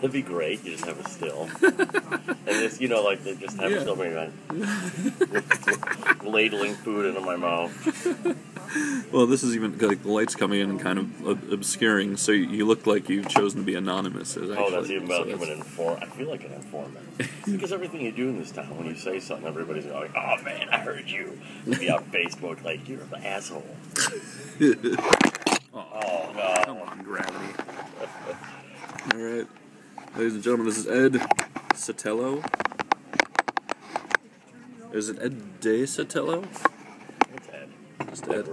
That'd be great. You just have a still. And just, like they just have a still bring ladling food into my mouth. Well, this is even like the lights coming in and kind of obscuring, so you look like you've chosen to be anonymous. Oh, that's even better from an informant. I feel like an informant. Because everything you do in this town, when you say something, everybody's going, "Oh man, I heard you." You'll be on Facebook like, "You're the asshole." Oh no! Come on, gravity. All right, ladies and gentlemen, this is Ed Sotelo. Is it Ed De Sotelo? It's Ed. Just Ed.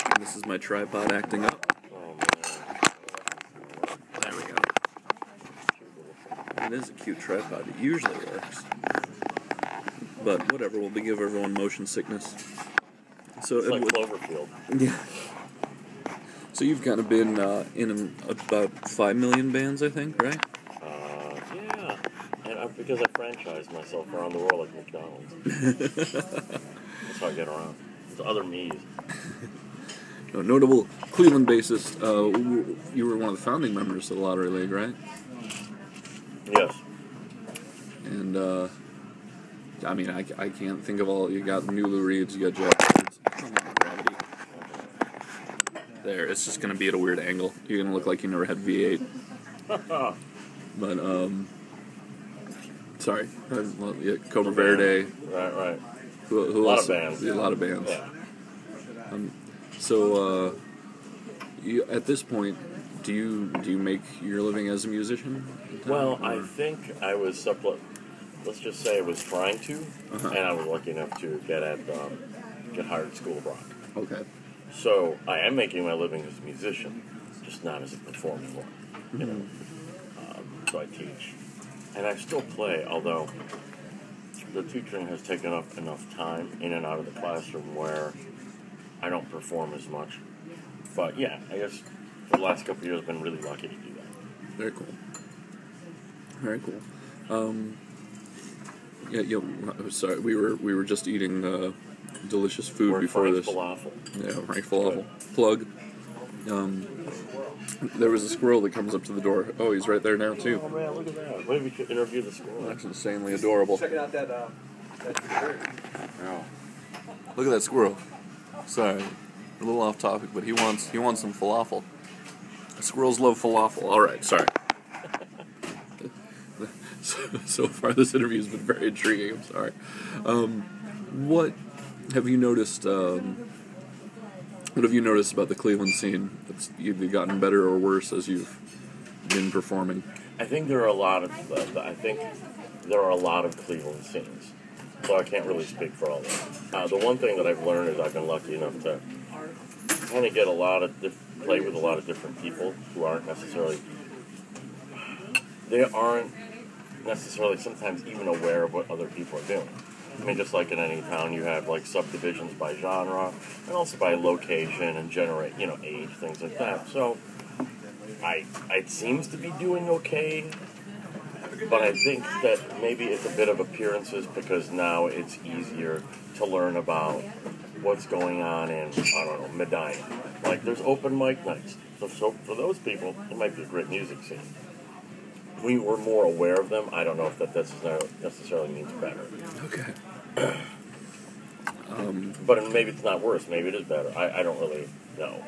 And this is my tripod acting up. Oh man. There we go. It is a cute tripod. It usually works. But whatever, we'll give everyone motion sickness. So it's like Cloverfield. Yeah. So you've kind of been in about 5 million bands, I think, right? Yeah. And because I franchise myself around the world like McDonald's. That's how I get around. It's other me's. Notable Cleveland bassist. You were one of the founding members of the Lottery League, right? Yes. And, I mean, I can't think of all. You got New Lou Reeds, you got Jack Fords. Come on, gravity. There, it's just going to be at a weird angle. You're going to look like you never had V8. But, sorry. Cobra Verde. Right. Who a lot else? Of bands. A lot of bands. Yeah. So, at this point, do you make your living as a musician? Well, I think I was let's just say I was trying to, and I was lucky enough to get hired at School of Rock. Okay. So I am making my living as a musician, just not as a performing one. You know. So I teach, and I still play, although the teaching has taken up enough time in and out of the classroom where I don't perform as much. But yeah, I guess for the last couple of years I've been really lucky to do that. Very cool. Very cool. Sorry, we were just eating delicious food before Frank's this. Falafel. Yeah, Frank Falafel. Plug. There was a squirrel that comes up to the door. Oh, he's right there now too. Oh man, look at that. Maybe we could interview the squirrel. That's insanely adorable. Checking out that bird. Oh. Look at that squirrel. Sorry, a little off topic, but he wants some falafel. Squirrels love falafel. All right, sorry. So far, this interview has been very intriguing. I'm sorry. What have you noticed? What have you noticed about the Cleveland scene? That's either gotten better or worse as you've been performing? I think there are a lot of Cleveland scenes, so I can't really speak for all of them. The one thing that I've learned is I've been lucky enough to kind of get play with a lot of different people who aren't necessarily sometimes even aware of what other people are doing. I mean, just like in any town, you have like subdivisions by genre and also by location and age, things like that. So it seems to be doing okay, but I think that maybe it's a bit of appearances because now it's easier to learn about what's going on in, Medina. Like, there's open mic nights. So for those people, it might be a great music scene. We were more aware of them. I don't know if that necessarily means better. Okay. But maybe it's not worse. Maybe it is better. I don't really know.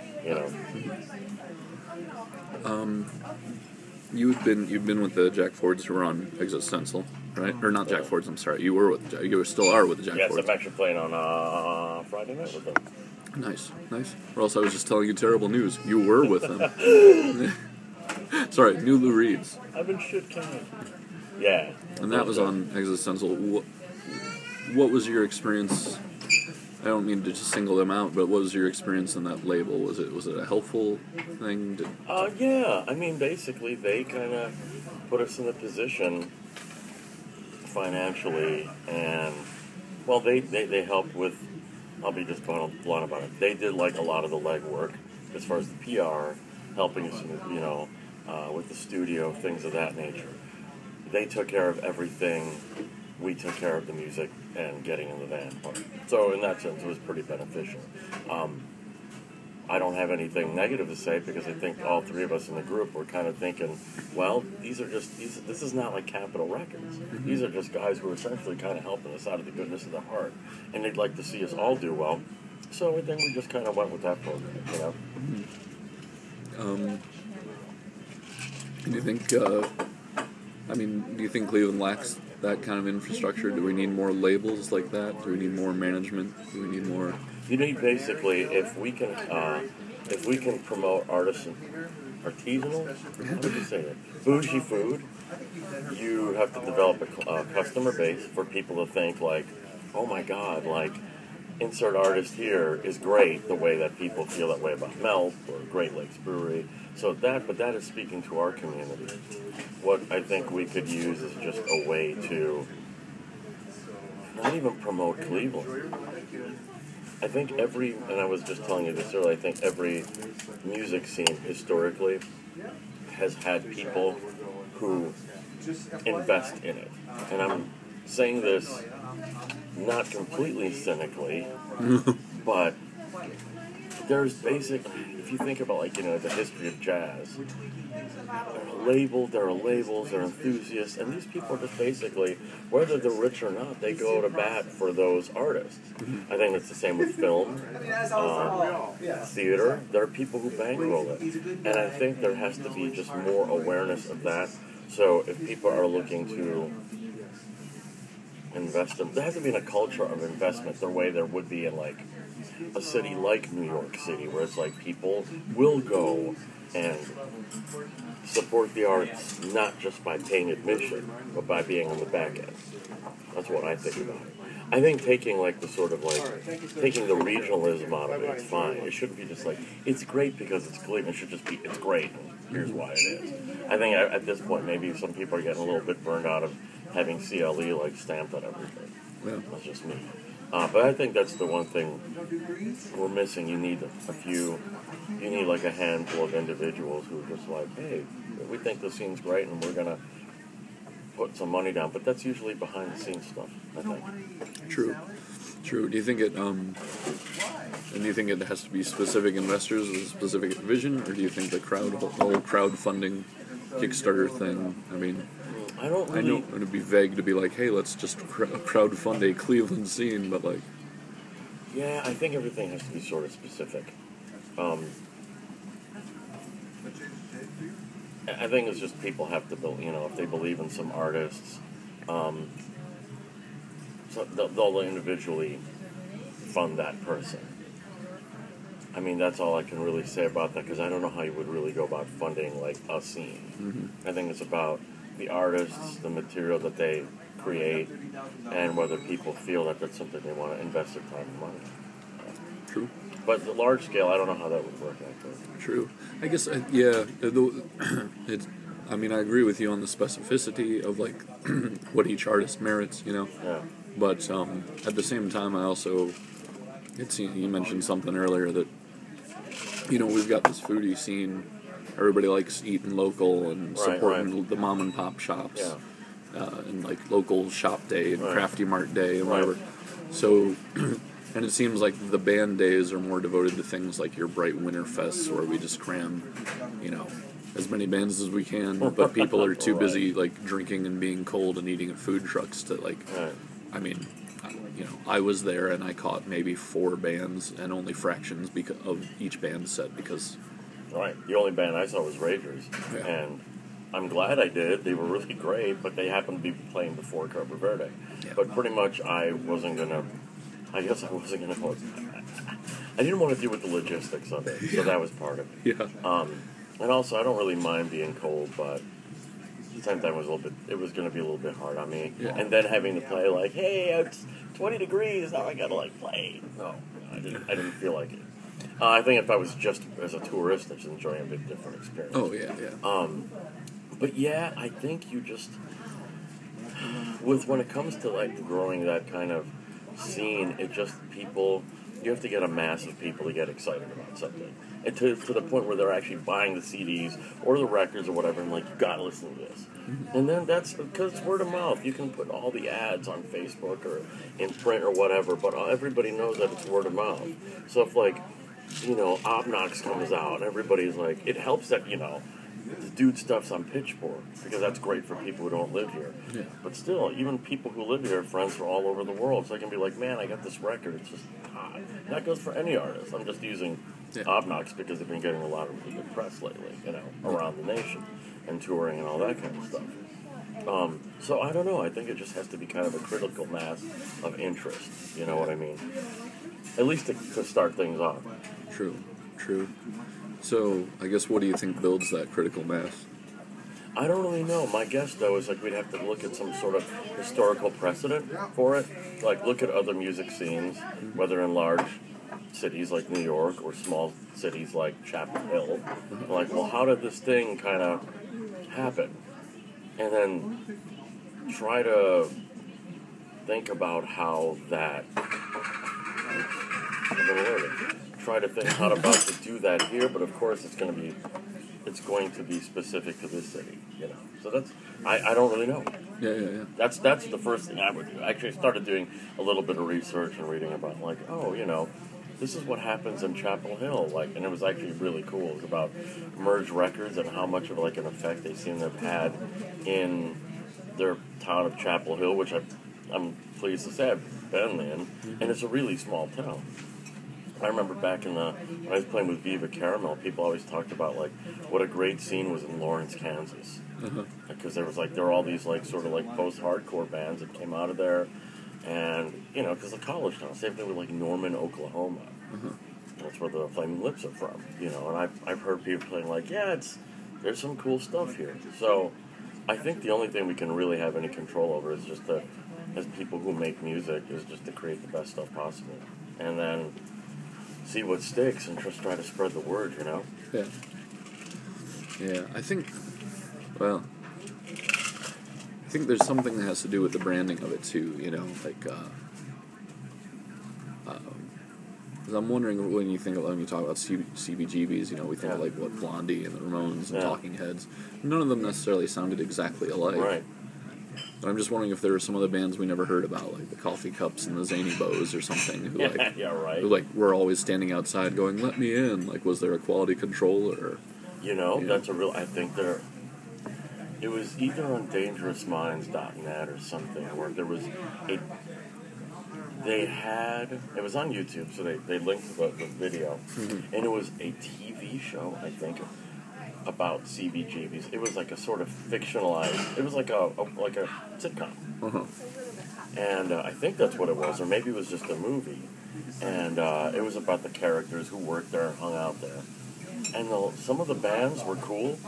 You've been with the Jack Fords who were on Exit Stencil, right? Or not Jack Fords. I'm sorry. You still are with the Jack Fords. Yes, I'm actually playing on Friday night with them. Nice. Or else I was just telling you terrible news. You were with them. Sorry, New Lou Reeds. I've been shit canned. Yeah. And that was on Exit Stencil. What was your experience? I don't mean to just single them out, but what was your experience in that label? Was it a helpful thing? Yeah. I mean, basically, they kind of put us in a position financially, and they helped with. I'll be just blunt about it. They did like a lot of the legwork as far as the PR, helping us, with the studio, things of that nature. They took care of everything. We took care of the music and getting in the van part. So in that sense, it was pretty beneficial. I don't have anything negative to say because I think all three of us in the group were kind of thinking, well, this is not like Capitol Records. These are just guys who are essentially kind of helping us out of the goodness of their heart, and they'd like to see us all do well. So I think we just kind of went with that program, you know. Do you think? Do you think Cleveland lacks that kind of infrastructure? Do we need more labels like that? Do we need more management? Do we need more? You need basically if we can promote artisanal, how would you say it? Bougie food. You have to develop a customer base for people to think like, oh my God, like insert artist here is great. The way that people feel that way about Melt or Great Lakes Brewery. So but that is speaking to our community. What I think we could use is just a way to not even promote Cleveland. I think and I was just telling you this earlier, I think every music scene historically has had people who invest in it. And I'm saying this not completely cynically, but there's if you think about the history of jazz, there are labels, there are enthusiasts, and these people are just basically, whether they're rich or not, they go to bat for those artists. I think it's the same with film, theater. There are people who bankroll it, and I think there has to be just more awareness of that. So if people are looking to invest, there has to be a culture of investment the way there would be in like a city like New York City, where it's like people will go and support the arts not just by paying admission, but by being on the back end. That's what I think about it. I think taking taking the regionalism out of it, it's fine. It shouldn't be just like, it's great because it's Cleveland. It should just be, it's great, and here's why it is. I think at this point, maybe some people are getting a little bit burned out of having CLE like stamped on everything. Yeah. That's just me. But I think that's the one thing we're missing. You need like a handful of individuals who are just like, hey, we think the scene's great and we're going to put some money down. But that's usually behind the scenes stuff, I think. True. Do you think it has to be specific investors with a specific vision, or do you think the whole crowdfunding Kickstarter thing, I know it would be vague to be like, hey, let's just crowdfund a Cleveland scene, but like... Yeah, I think everything has to be sort of specific. I think it's just people have to build, if they believe in some artists, so they'll individually fund that person. That's all I can really say about that, because I don't know how you would really go about funding like a scene. Mm-hmm. I think it's about the artists, the material that they create, and whether people feel that that's something they want to invest their time and money. True. But the large scale, I don't know how that would work actually. True. I guess, yeah. I agree with you on the specificity of like what each artist merits, Yeah. But at the same time, I also, you mentioned something earlier that, we've got this foodie scene. Everybody likes eating local and supporting the mom and pop shops, and like local shop day and crafty mart day and whatever. So, and it seems like the band days are more devoted to things like your Bright Winter Fests, where we just cram, as many bands as we can, but people are too busy like drinking and being cold and eating at food trucks to like. I was there and I caught maybe 4 bands and only fractions of each band set because. Right. The only band I saw was Ragers, and I'm glad I did. They were really great, but they happened to be playing before Cabo Verde. Yeah. But pretty much I didn't want to deal with the logistics of it, so that was part of it. Yeah. And also, I don't really mind being cold, but at the same time, it was going to be a little bit hard on me. Yeah. And then having to play like, hey, it's 20 degrees, now I got to like play. No, I didn't feel like it. I think if I was just as a tourist, I'd just enjoy a bit different experience. Oh, yeah. But yeah, I think you just, when it comes to like growing that kind of scene, you have to get a mass of people to get excited about something. And to the point where they're actually buying the CDs or the records or whatever, and like, you gotta listen to this. And then that's because it's word of mouth. You can put all the ads on Facebook or in print or whatever, but everybody knows that it's word of mouth. So if like Obnox comes out, and everybody's like, it helps that, the dude stuff's on Pitchfork, because that's great for people who don't live here. Yeah. But still, even people who live here are friends from all over the world, so I can be like, man, I got this record, it's just hot. And that goes for any artist. I'm just using Obnox because they've been getting a lot of really good press lately, around the nation, and touring and all that kind of stuff. So I don't know, I think it just has to be kind of a critical mass of interest, you know what I mean? At least to start things off. True. So, I guess what do you think builds that critical mass? I don't really know. My guess, though, is we'd have to look at some sort of historical precedent for it. Like, look at other music scenes, whether in large cities like New York or small cities like Chapel Hill. Like, well, how did this thing kind of happen? And then try to think about how that... Try to think how about to do that here, but of course it's going to be specific to this city, So that's I don't really know. Yeah. That's the first thing I would do. I actually started doing a little bit of research and reading about this is what happens in Chapel Hill, and it was actually really cool. It was about Merge Records and how much of an effect they seem to have had in their town of Chapel Hill, which I'm pleased to say I've been in, and it's a really small town. I remember back when I was playing with Viva Caramel, people always talked about what a great scene was in Lawrence, Kansas, because there were all these post-hardcore bands that came out of there, and because the college town, same thing with Norman, Oklahoma. That's where the Flaming Lips are from, and I've heard people saying there's some cool stuff here. So I think the only thing we can really have any control over is just as people who make music, is just to create the best stuff possible, and then see what sticks and just try to spread the word, Yeah, I think there's something that has to do with the branding of it too, because I'm wondering when you talk about CBGBs, we think of what Blondie and the Ramones and Talking Heads. None of them necessarily sounded exactly alike. Right. But I'm just wondering if there were some other bands we never heard about, like the Coffee Cups and the Zany Bows or something, who who were always standing outside going, "Let me in." Was there a quality control or? That's a real. I think it was either on DangerousMinds.net or something, where there was it was on YouTube, so they linked the video, and it was a TV show, I think, about CBGBs. It was a sort of fictionalized. It was like a sitcom, and I think that's what it was, or maybe it was just a movie. And it was about the characters who worked there and hung out there. And some of the bands were cool.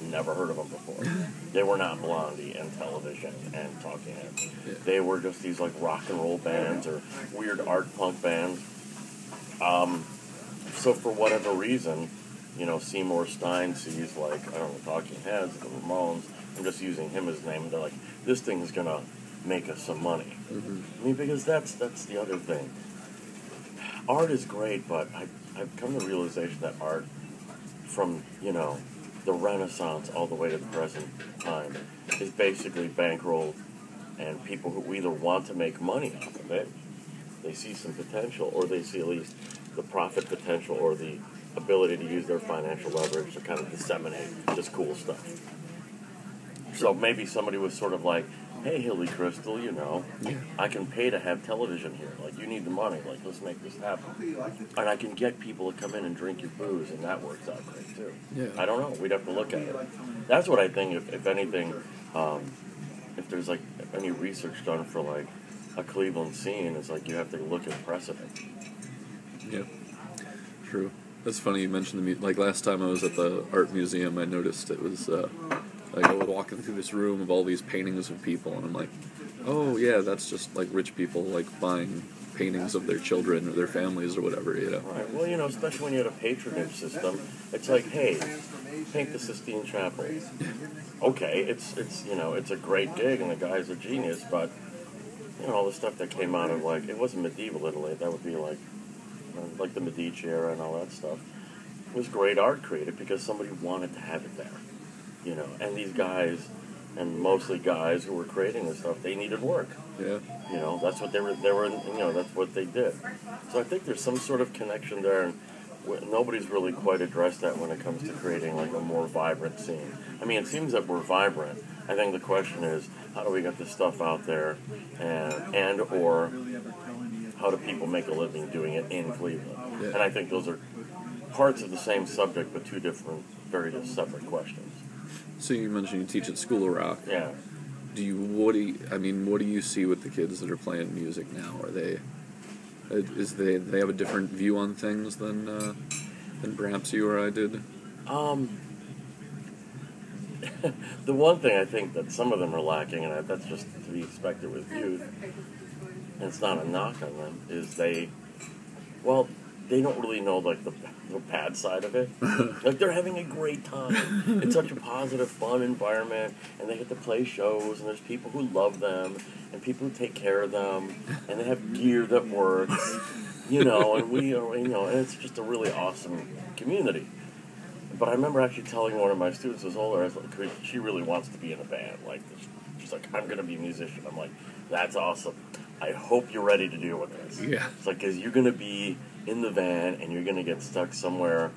Never heard of them before. They were not Blondie and Television and Talking Heads. Yeah. They were just these rock and roll bands or weird art punk bands. So for whatever reason, Seymour Stein sees Talking Heads, the Ramones. I'm just using him as a name. And they're like, this thing's gonna make us some money. I mean, because that's the other thing. Art is great, but I've come to the realization that art, from the Renaissance all the way to the present time, is basically bankrolled, and people who either want to make money off of it, they see some potential, or they see at least the profit potential or the ability to use their financial leverage to kind of disseminate just cool stuff. So maybe somebody was sort of like, hey, Hilly Crystal, I can pay to have television here. You need the money. Let's make this happen. And I can get people to come in and drink your booze, and that works out great, too. Yeah. I don't know. We'd have to look at it. That's what I think, if anything, if there's, any research done for, a Cleveland scene, it's you have to look at precedent. Yeah. True. That's funny you mentioned last time I was at the art museum, I noticed it was, I was walking through this room of all these paintings of people, and I'm like, oh yeah, that's just rich people buying paintings of their children or their families or whatever, Right. Well, especially when you had a patronage system, it's hey, paint the Sistine Chapel. Okay, it's it's a great gig, and the guy's a genius, but all the stuff that came out of it wasn't medieval Italy. That would be like the Medici era and all that stuff. It was great art created because somebody wanted to have it there. And these guys, and mostly guys who were creating this stuff, they needed work. Yeah. That's what they were, that's what they did. So I think there's some sort of connection there, and nobody's really quite addressed that when it comes to creating like a more vibrant scene. I mean, it seems that we're vibrant. I think the question is, how do we get this stuff out there, and or how do people make a living doing it in Cleveland? Yeah. And I think those are parts of the same subject, but two different, very separate questions. So you mentioned you teach at School of Rock. Yeah. What do you see with the kids that are playing music now? Are they do they have a different view on things than perhaps you or I did? The one thing I think that some of them are lacking, and that's just to be expected with youth, and it's not a knock on them, is they don't really know like the bad side of it. Like they're having a great time. It's such a positive, fun environment, and they get to play shows, and there's people who love them, and people who take care of them, and they have gear that works, and we are, and it's just a really awesome community. But I remember actually telling one of my students who's older, I was like, 'cause she really wants to be in a band. Like, she's like, I'm going to be a musician. I'm like, that's awesome. I hope you're ready to deal with this. Yeah. It's like, because you're going to be in the van and you're going to get stuck somewhere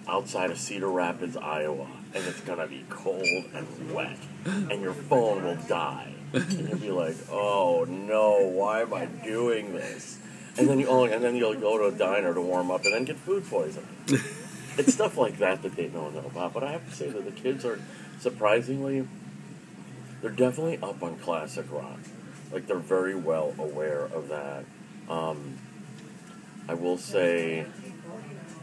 outside of Cedar Rapids, Iowa, and it's going to be cold and wet, and your phone will die. And you'll be like, oh no, why am I doing this? And then you'll go to a diner to warm up and then get food poisoning. It's stuff like that they don't know about. But I have to say that the kids are, surprisingly, they're definitely up on classic rock. Like, they're very well aware of that. I will say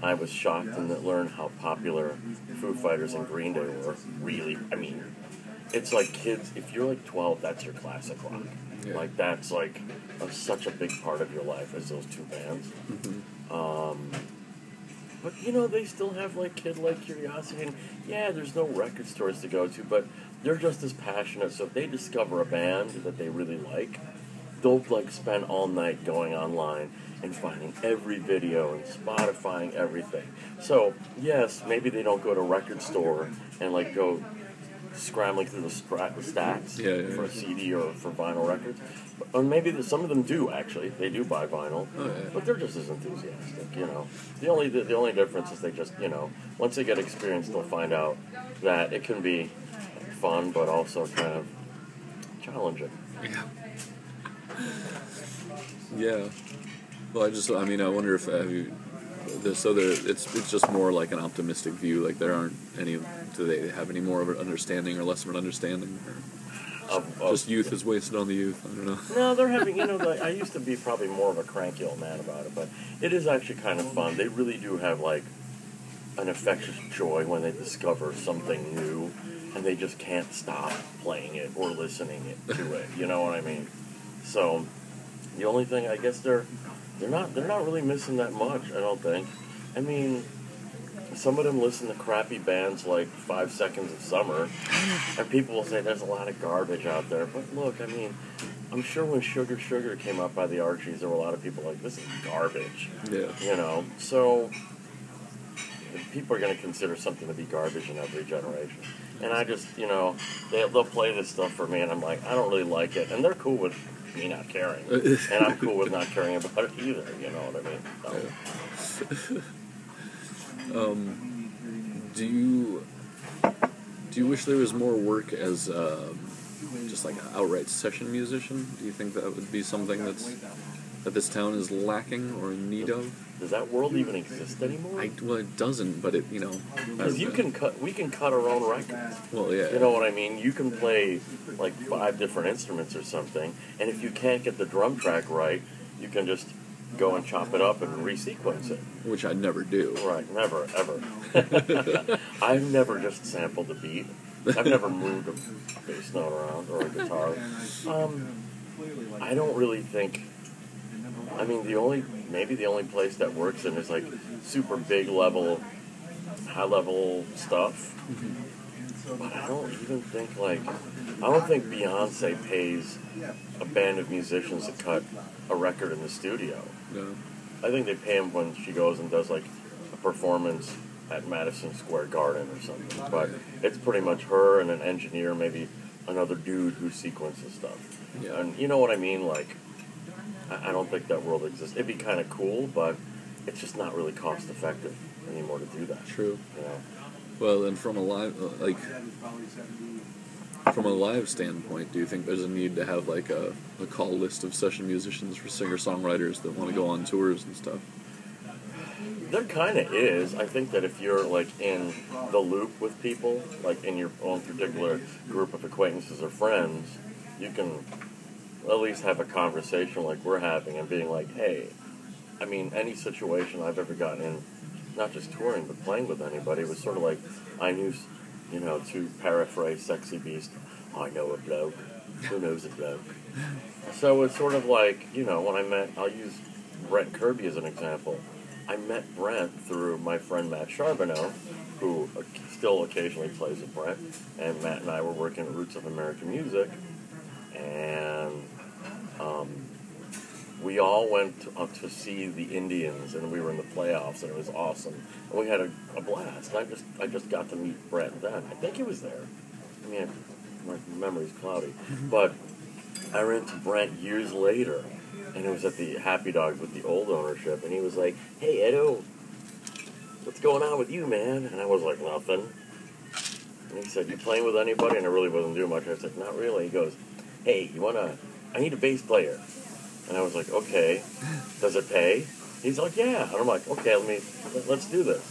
I was shocked and learned how popular Foo Fighters and Green Day were. Really, I mean, it's like kids, if you're like 12, that's your classic rock. Yeah. Like, that's like such a big part of your life as those two bands. Mm-hmm. But, they still have, like, kid-like curiosity. And, yeah, there's no record stores to go to, but they're just as passionate. So if they discover a band that they really like, they'll, like, spend all night going online and finding every video and Spotifying everything. So, yes, maybe they don't go to a record store and, like, go scrambling through the stacks for a CD or for vinyl records. Or maybe some of them do, actually. They do buy vinyl. Oh, yeah. But they're just as enthusiastic, The only difference is they just, once they get experience, they'll find out that it can be fun, but also kind of challenging. Yeah. Yeah. Well, I wonder if it's just more like an optimistic view. Like, there aren't any. Do they have any more of an understanding or less of an understanding? Or just youth is wasted on the youth. I don't know. No, they're having. I used to be probably more of a cranky old man about it, but it is actually kind of fun. They really do have like an infectious joy when they discover something new, and they just can't stop playing it or listening to it. You know what I mean? So the only thing, I guess, they're not really missing that much. I don't think. I mean, some of them listen to crappy bands like 5 Seconds of Summer, and people will say there's a lot of garbage out there. But look, I mean, I'm sure when Sugar Sugar came out by the Archies, there were a lot of people like, this is garbage. Yeah. So people are going to consider something to be garbage in every generation. And I just, they'll play this stuff for me, and I'm like, I don't really like it. And they're cool with me not caring. And I'm cool with not caring about it either, you know what I mean? So. Do you wish there was more work as just like an outright session musician? Do you think that would be something that this town is lacking or in need of? Does that world even exist anymore? Well, it doesn't, but it, because we can cut our own records. Well, yeah. You know what I mean? You can play like 5 different instruments or something, and if you can't get the drum track right, you can just go and chop it up and resequence it. Which I'd never do. Right, never, ever. I've never just sampled a beat. I've never moved a bass note around or a guitar. I don't really think. I mean, the only place that works in is like super big level, high level stuff. Mm-hmm. But I don't even think I don't think Beyonce pays a band of musicians to cut a record in the studio. No. I think they pay them when she goes and does like a performance at Madison Square Garden or something. But it's pretty much her and an engineer, maybe another dude who sequences stuff. Yeah. And you know what I mean? Like, I don't think that world exists. It'd be kind of cool, but it's just not really cost effective anymore to do that. True. You know. Well, and from a live standpoint, do you think there's a need to have like a call list of session musicians for singer-songwriters that want to go on tours and stuff? There kind of is. I think that if you're like in the loop with people, like in your own particular group of acquaintances or friends, you can at least have a conversation like we're having and being like, hey, I mean, any situation I've ever gotten in, not just touring, but playing with anybody, was sort of like, I knew, you know, to paraphrase Sexy Beast, I know a bloke. Who knows a bloke? So it's sort of like, you know, when I'll use Brent Curry as an example. I met Brent through my friend Matt Charbonneau, who still occasionally plays with Brent, and Matt and I were working at Roots of American Music, and we all went to see the Indians, and we were in the playoffs, and it was awesome. And we had a blast. And I just got to meet Brent then. I think he was there. I mean, my memory's cloudy. But I ran into Brent years later, and it was at the Happy Dogs with the old ownership, and he was like, hey, Edo, what's going on with you, man? And I was like, nothing. And he said, you playing with anybody? And I really wasn't doing much. I said, not really. He goes, hey, I need a bass player. And I was like, okay, does it pay? He's like, yeah. And I'm like, okay, let's do this.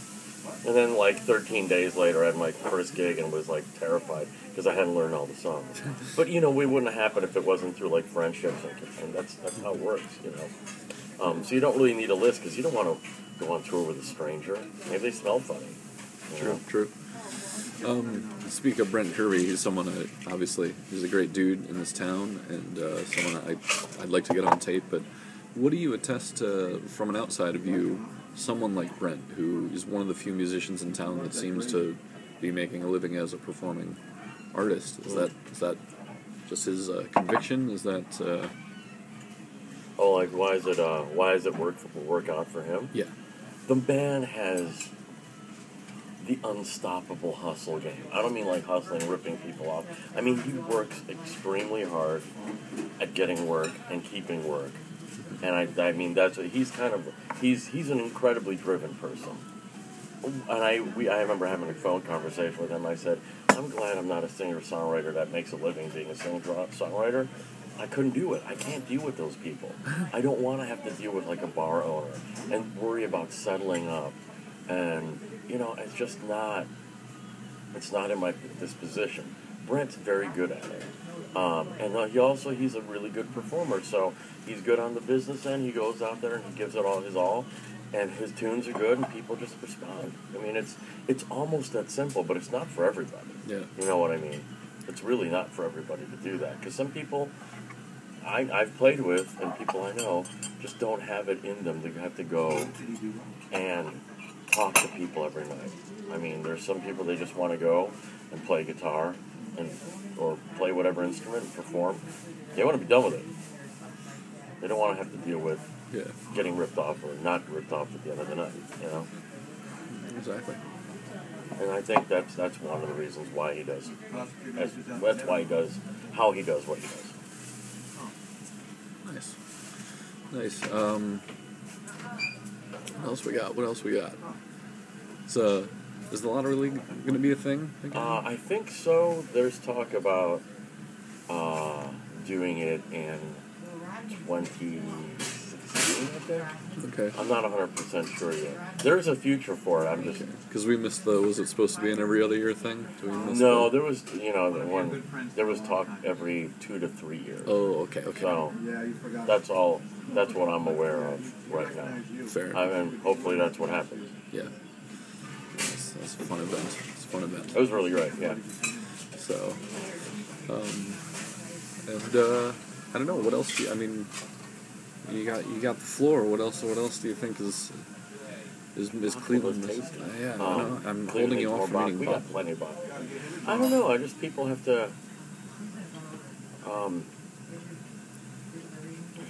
And then like 13 days later, I had my first gig and was like terrified because I hadn't learned all the songs. But you know, we wouldn't have happened if it wasn't through like friendships, and that's how it works, you know. So you don't really need a list because you don't want to go on tour with a stranger. Maybe they smell funny. True. Speak of Brent Curry, he's someone obviously he's a great dude in this town, and someone I'd like to get on tape. But what do you attest to from an outside view? Someone like Brent, who is one of the few musicians in town that seems to be making a living as a performing artist. Is that just his conviction? Is that like why is it work out for him? Yeah. The man has the unstoppable hustle game. I don't mean like hustling, ripping people off. I mean, he works extremely hard at getting work and keeping work. And I mean, that's what he's an incredibly driven person. And I remember having a phone conversation with him. I said, I'm glad I'm not a singer-songwriter that makes a living being a singer-songwriter. I couldn't do it. I can't deal with those people. I don't want to have to deal with like a bar owner and worry about settling up. And, you know, it's not in my disposition. Brent's very good at it. And he's a really good performer, so he's good on the business end. He goes out there and he gives it all his all, and his tunes are good, and people just respond. I mean, it's almost that simple, but it's not for everybody. Yeah. You know what I mean? It's really not for everybody to do that, because some people I've played with and people I know just don't have it in them. They have to go and talk to people every night. I mean, there's some people, they just want to go and play guitar or play whatever instrument and perform. They want to be done with it. They don't want to have to deal with getting ripped off or not ripped off at the end of the night, you know? Exactly. And I think that's one of the reasons why he does. That's why he does how he does what he does. Nice. What else we got? So, is the lottery league going to be a thing again? I think so. There's talk about doing it in 2016, I think. Okay. I'm not 100% sure yet. There's a future for it. I'm just... Because we missed was it supposed to be an every other year thing? No, there was, there was talk every 2 to 3 years. Oh, okay. So, that's all, that's what I'm aware of right now. Fair. I mean, hopefully that's what happens. Yeah. That's a fun event. It was really great, yeah. So, I don't know, what else you got the floor. What else do you think is Cleveland? Yeah, I'm holding you off from eating We got plenty of Bach. I don't know, people have to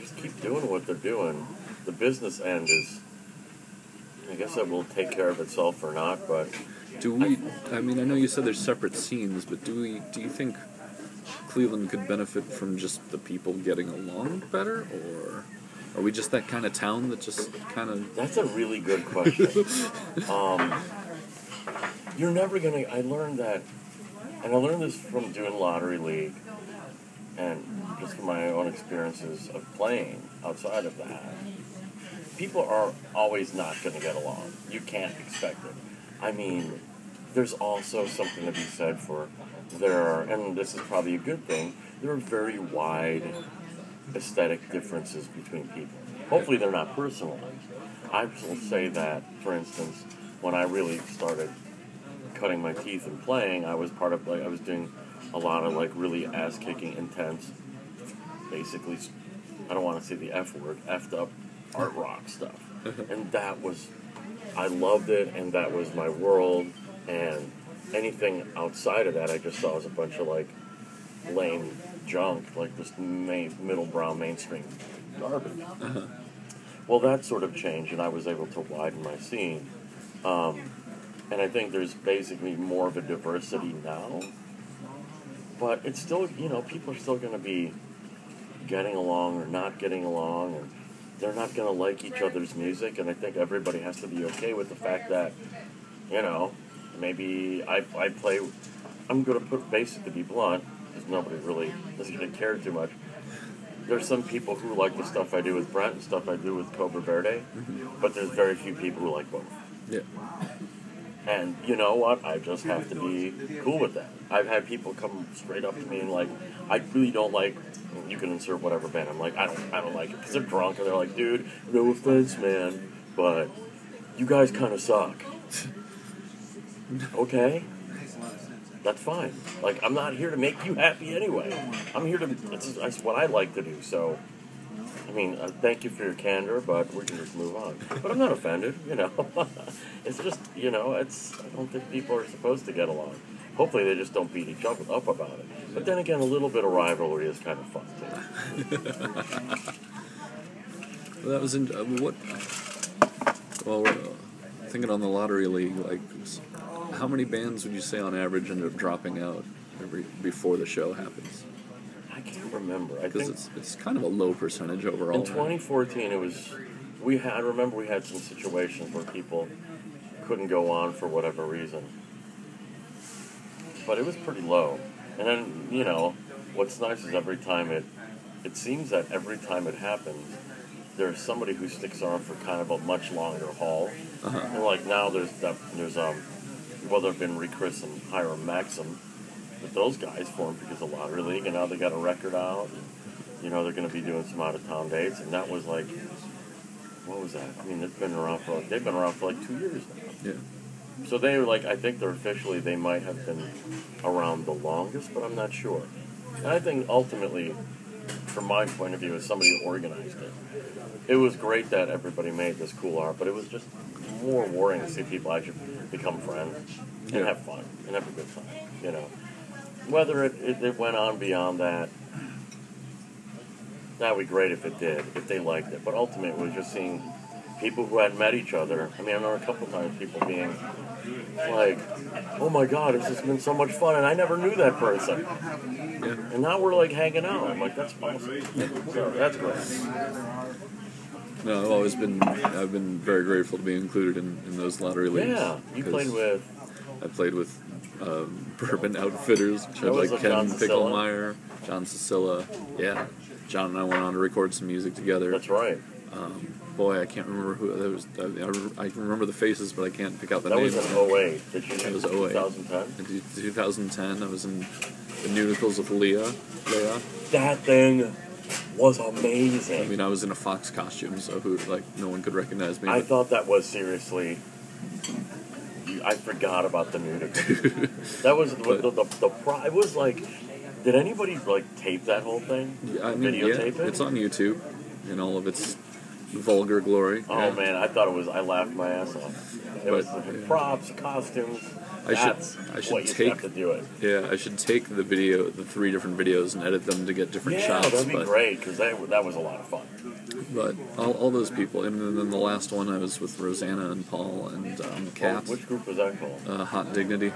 just keep doing what they're doing. The business end is, I guess that will take care of itself or not, but... I know you said there's separate scenes, but do you think Cleveland could benefit from just the people getting along better, or... Are we just that kind of town that just kind of... That's a really good question. You're never gonna. I learned that, and I learned this from doing Lottery League, and just from my own experiences of playing outside of that. People are always not going to get along. You can't expect it. I mean, there's also something to be said for and this is probably a good thing, there are very wide aesthetic differences between people. Hopefully they're not personal. I will say that, for instance, when I really started cutting my teeth and playing, I was I was doing a lot of really ass-kicking, intense, basically, I don't want to say the F word, effed up art rock stuff. And I loved it, and that was my world, and anything outside of that I just saw as a bunch of lame junk, this middle brow mainstream garbage. Well, that sort of changed, and I was able to widen my scene. And I think there's basically more of a diversity now. But it's still, people are still going to be getting along or not getting along, and they're not going to like each other's music. And I think everybody has to be okay with the fact that, maybe I play, I'm going to basically be blunt, because nobody really doesn't even care too much. There's some people who like the stuff I do with Brent and stuff I do with Cobra Verde, but there's very few people who like both. Yeah. And you know what? I just have to be cool with that. I've had people come straight up to me and I really don't like, you can insert whatever band. I'm like, I don't like it, because they're drunk and they're like, dude, no offense, man, but you guys kind of suck. Okay? That's fine. I'm not here to make you happy anyway. I'm here that's what I like to do. So, I mean, thank you for your candor, but we can just move on. But I'm not offended, It's just, I don't think people are supposed to get along. Hopefully they just don't beat each other up about it. But then again, a little bit of rivalry is kind of fun, too. Well, that was thinking on the Lottery League, how many bands would you say on average end up dropping out before the show happens? I can't remember. Because it's kind of a low percentage overall. In 2014, we had some situations where people couldn't go on for whatever reason. But it was pretty low. And then, what's nice is it seems that every time it happens, there's somebody who sticks around for kind of a much longer haul. And now there's there have been Chris and Hiram Maxim, but those guys formed because of Lottery League, and now they got a record out, and, they're going to be doing some out-of-town dates, and that was what was that? I mean, they've been around for 2 years now. Yeah. So they were I think they might have been around the longest, but I'm not sure. And I think ultimately, from my point of view, as somebody who organized it, it was great that everybody made this cool art, but it was just more worrying to see people actually become friends and have fun and have a good time, Whether it went on beyond that would be great if it did, if they liked it. But ultimately, it was just seeing people who hadn't met each other. I mean, I know a couple times people being oh my God, this has been so much fun, and I never knew that person. Yeah. And now we're hanging out. I'm that's awesome. So that's great. No, I've been very grateful to be included in those Lottery Leagues. Yeah, you played with... I played with Bourbon Outfitters, which had Ken Picklemeyer, John Cicilla. Yeah, John and I went on to record some music together. That's right. Boy, I can't remember who that was. I can remember the faces, but I can't pick out the names. That was in 08. Did you? It was 08. 2010? In 2010, I was in the Nudicles of Leah. That thing was amazing. I mean, I was in a fox costume, so no one could recognize me. I thought that was seriously... I forgot about the Nudicles. That was it was did anybody tape that whole thing? Videotape it? It's on YouTube in all of its vulgar glory. Oh man, I laughed my ass off. It was props, costumes. I should have to do it. Yeah, I should take the 3 different videos and edit them to get different shots. Yeah, that'd be great, because that was a lot of fun. But all those people, and then the last one I was with Rosanna and Paul and Kat. Which group was that called? Hot Dignity.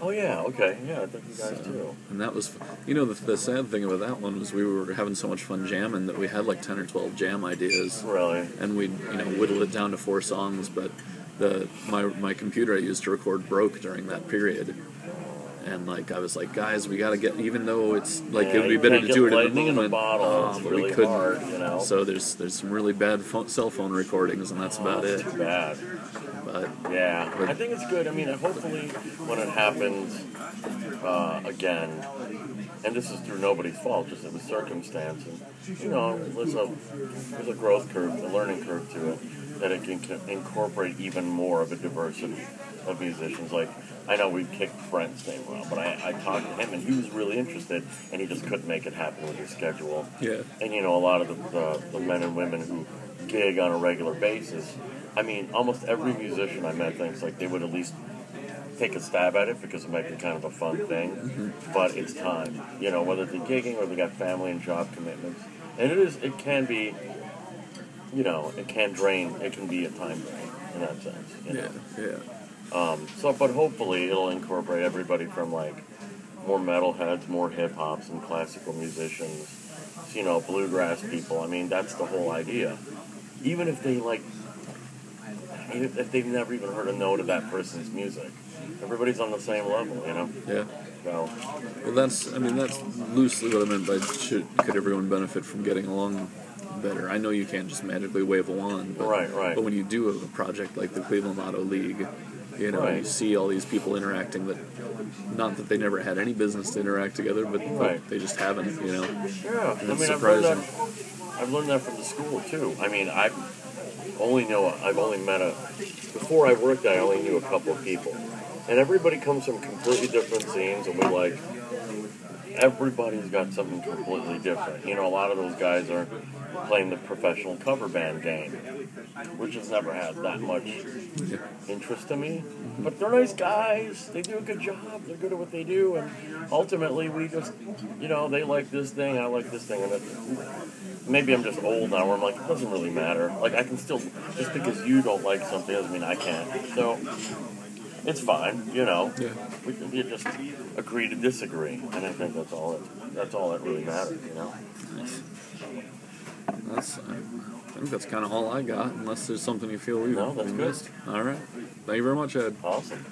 Oh yeah, okay, yeah, I think you guys do. And that was, the sad thing about that one was we were having so much fun jamming that we had like 10 or 12 jam ideas. Really? And we whittled it down to 4 songs, but my computer I used to record broke during that period. And I was like, guys, we gotta get, even though it's like it would be better to do it in the moment, but really we couldn't. hard, So there's some really bad cell phone recordings, and that's about it. Too bad. But I think it's good. I mean, hopefully when it happens again, and this is through nobody's fault, just it was circumstance, and there's a growth curve, a learning curve to it, that it can incorporate even more of a diversity of musicians. Like, I know we kicked Brent's name around, but I talked to him, and he was really interested, and he just couldn't make it happen with his schedule. Yeah. And a lot of the men and women who gig on a regular basis, I mean, almost every musician I met thinks like they would at least take a stab at it because it might be kind of a fun thing, but it's time. Whether they're gigging or they got family and job commitments, and it can be, it can drain. It can be a time drain in that sense. Yeah. But hopefully it'll incorporate everybody from like more metalheads, more hip hops, and classical musicians, bluegrass people. I mean, that's the whole idea. Even if if they've never even heard a note of that person's music, everybody's on the same level, Yeah. So. Well, that's loosely what I meant by could everyone benefit from getting along better? I know you can't just magically wave a wand, but, right. But when you do a project like the Cleveland Auto League, you see all these people interacting that, not that they never had any business to interact together, but they just haven't, Yeah, and it's surprising. I've learned that from the school too. I mean, I've only met before I worked, I only knew a couple of people, and everybody comes from completely different scenes, and everybody's got something completely different. A lot of those guys are playing the professional cover band game, which has never had that much interest to me. But they're nice guys. They do a good job. They're good at what they do. And ultimately, we just, they like this thing, I like this thing. And maybe I'm just old now where I'm like, it doesn't really matter. Like, I can still, just because you don't like something doesn't mean I can't. So, it's fine, Yeah. We just agree to disagree. And I think that's all that really matters, Nice. I think that's kind of all I got, unless there's something you feel we missed. All right. Thank you very much, Ed. Awesome.